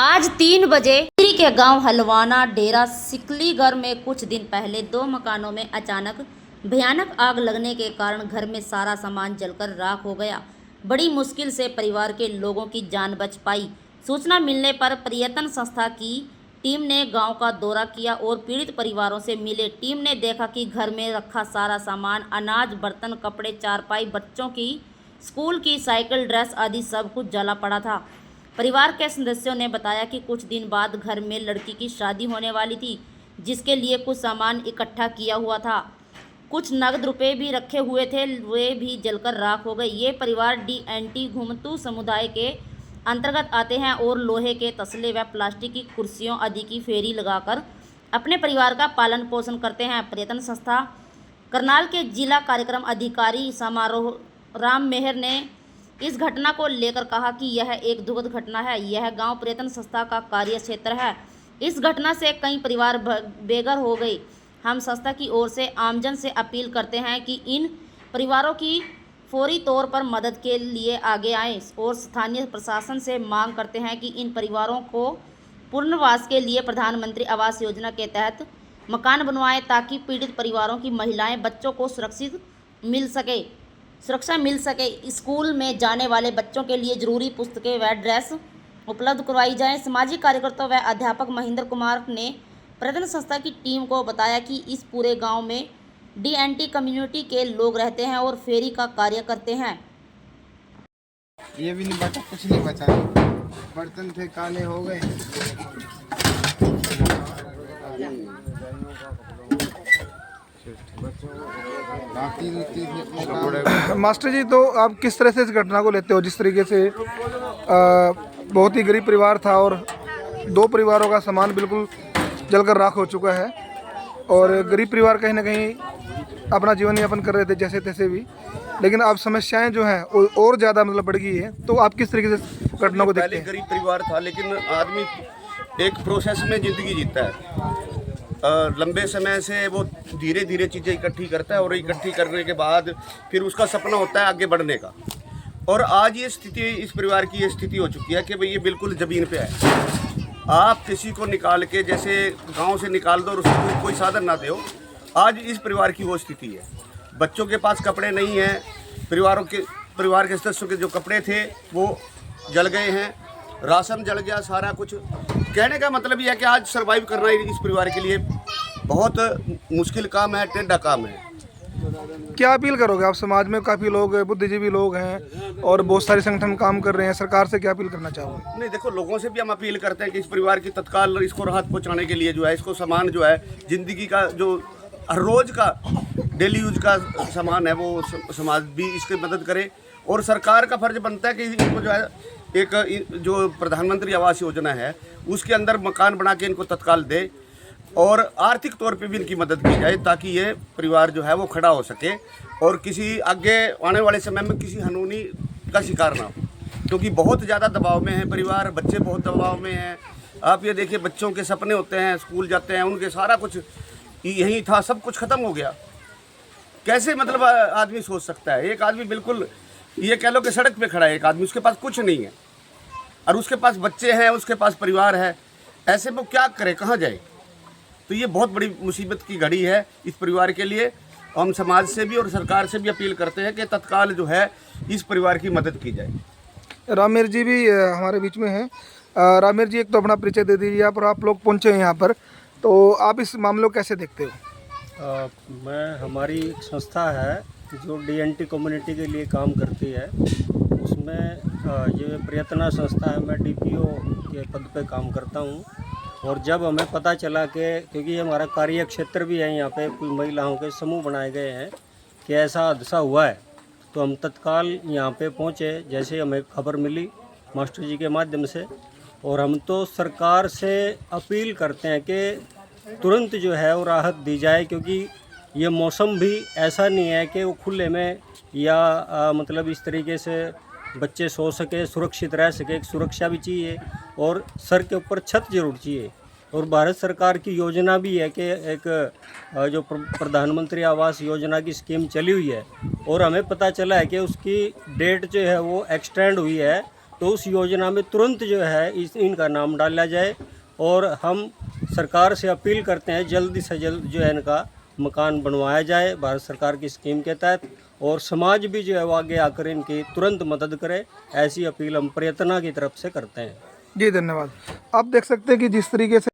आज 3 बजे टिहरी के गांव हलवाना डेरा सिकलीगढ़ में कुछ दिन पहले 2 मकानों में अचानक भयानक आग लगने के कारण घर में सारा सामान जलकर राख हो गया। बड़ी मुश्किल से परिवार के लोगों की जान बच पाई। सूचना मिलने पर पर्यटन संस्था की टीम ने गांव का दौरा किया और पीड़ित परिवारों से मिले। टीम ने देखा कि घर में रखा सारा सामान, अनाज, बर्तन, कपड़े, चारपाई, बच्चों की स्कूल की साइकिल, ड्रेस आदि सब कुछ जला पड़ा था। परिवार के सदस्यों ने बताया कि कुछ दिन बाद घर में लड़की की शादी होने वाली थी, जिसके लिए कुछ सामान इकट्ठा किया हुआ था। कुछ नगद रुपए भी रखे हुए थे, वे भी जलकर राख हो गए। ये परिवार DNT घुमतू समुदाय के अंतर्गत आते हैं और लोहे के तसले व प्लास्टिक की कुर्सियों आदि की फेरी लगाकर अपने परिवार का पालन पोषण करते हैं। पर्यटन संस्था करनाल के जिला कार्यक्रम अधिकारी समारोह राम मेहर ने इस घटना को लेकर कहा कि यह एक दुखद घटना है। यह गांव पर्यटन संस्था का कार्य क्षेत्र है। इस घटना से कई परिवार बेघर हो गए। हम संस्था की ओर से आमजन से अपील करते हैं कि इन परिवारों की फौरी तौर पर मदद के लिए आगे आएं और स्थानीय प्रशासन से मांग करते हैं कि इन परिवारों को पुनर्वास के लिए प्रधानमंत्री आवास योजना के तहत मकान बनवाएं, ताकि पीड़ित परिवारों की महिलाएं, बच्चों को सुरक्षा मिल सके। स्कूल में जाने वाले बच्चों के लिए जरूरी पुस्तकें व ड्रेस उपलब्ध करवाई जाएं। सामाजिक कार्यकर्ता व अध्यापक महेंद्र कुमार ने पर्यटन संस्था की टीम को बताया कि इस पूरे गांव में DNT कम्युनिटी के लोग रहते हैं और फेरी का कार्य करते हैं। ये भी नहीं बचा, कुछ नहीं बचा, बर्तन थे काले हो गए। मास्टर जी, तो आप किस तरह से इस घटना को लेते हो? जिस तरीके से बहुत ही गरीब परिवार था और 2 परिवारों का सामान बिल्कुल जलकर राख हो चुका है और गरीब परिवार कहीं ना कहीं अपना जीवन यापन कर रहे थे जैसे तैसे भी, लेकिन अब समस्याएं जो हैं और ज़्यादा मतलब बढ़ गई है। तो आप किस तरीके से घटना को देखते हैं? गरीब परिवार था, लेकिन आदमी एक प्रोसेस में ज़िंदगी जीता है। लंबे समय से वो धीरे धीरे चीज़ें इकट्ठी करता है और इकट्ठी करने के बाद फिर उसका सपना होता है आगे बढ़ने का। और आज ये स्थिति, इस परिवार की ये स्थिति हो चुकी है कि भाई ये बिल्कुल ज़मीन पे है। आप किसी को निकाल के जैसे गांव से निकाल दो और उसको कोई साधन ना दो। आज इस परिवार की वो स्थिति है। बच्चों के पास कपड़े नहीं हैं, परिवार के सदस्यों के जो कपड़े थे वो जल गए हैं, राशन जल गया, सारा कुछ। कहने का मतलब ये है कि आज सरवाइव करना इस परिवार के लिए बहुत मुश्किल काम है, टेढ़ा काम है। क्या अपील करोगे आप? समाज में काफ़ी लोग बुद्धिजीवी लोग हैं और बहुत सारे संगठन काम कर रहे हैं, सरकार से क्या अपील करना चाहोगे? नहीं, देखो, लोगों से भी हम अपील करते हैं कि इस परिवार की तत्काल इसको राहत पहुंचाने के लिए जो है, इसको सामान जो है, ज़िंदगी का जो हर रोज़ का डेली यूज का सामान है, वो समाज भी इसकी मदद करे। और सरकार का फर्ज बनता है कि इनको जो है एक जो प्रधानमंत्री आवास योजना है उसके अंदर मकान बना के इनको तत्काल दे और आर्थिक तौर पे भी इनकी मदद की जाए, ताकि ये परिवार जो है वो खड़ा हो सके और किसी आगे आने वाले समय में किसी हनूनी का शिकार ना हो। क्योंकि बहुत ज़्यादा दबाव में है परिवार, बच्चे बहुत दबाव में हैं। आप ये देखिए, बच्चों के सपने होते हैं, स्कूल जाते हैं, उनके सारा कुछ यही था, सब कुछ ख़त्म हो गया। कैसे मतलब आदमी सोच सकता है? एक आदमी बिल्कुल ये कह लो कि सड़क पे खड़ा है, एक आदमी, उसके पास कुछ नहीं है और उसके पास बच्चे हैं, उसके पास परिवार है। ऐसे में क्या करे, कहाँ जाए? तो ये बहुत बड़ी मुसीबत की घड़ी है इस परिवार के लिए। हम समाज से भी और सरकार से भी अपील करते हैं कि तत्काल जो है इस परिवार की मदद की जाए। रामेर जी भी हमारे बीच में हैं। रामेर जी, एक तो अपना परिचय दे दीजिए आप, और आप लोग पहुँचे हैं यहाँ पर, तो आप इस मामले को कैसे देखते हो? हमारी एक संस्था है जो DNT कम्युनिटी के लिए काम करती है। उसमें ये प्रयत्ना संस्था है, मैं DPO के पद पे काम करता हूँ। और जब हमें पता चला कि क्योंकि ये हमारा कार्य क्षेत्र भी है, यहाँ पे कुछ महिलाओं के समूह बनाए गए हैं कि ऐसा हादसा हुआ है, तो हम तत्काल यहाँ पे पहुँचे। जैसे हमें खबर मिली मास्टर जी के माध्यम से, और हम तो सरकार से अपील करते हैं कि तुरंत जो है वो राहत दी जाए, क्योंकि ये मौसम भी ऐसा नहीं है कि वो खुले में या मतलब इस तरीके से बच्चे सो सके, सुरक्षित रह सके। एक सुरक्षा भी चाहिए और सर के ऊपर छत जरूर चाहिए। और भारत सरकार की योजना भी है कि एक जो प्रधानमंत्री आवास योजना की स्कीम चली हुई है, और हमें पता चला है कि उसकी डेट जो है वो एक्सटेंड हुई है तो उस योजना में तुरंत जो है इनका नाम डाला जाए। और हम सरकार से अपील करते हैं जल्दी से जल्द जो है इनका मकान बनवाया जाए भारत सरकार की स्कीम के तहत, और समाज भी जो है वो आगे आकर इनकी तुरंत मदद करे। ऐसी अपील हम प्रयत्ना की तरफ से करते हैं। जी धन्यवाद। आप देख सकते हैं कि जिस तरीके से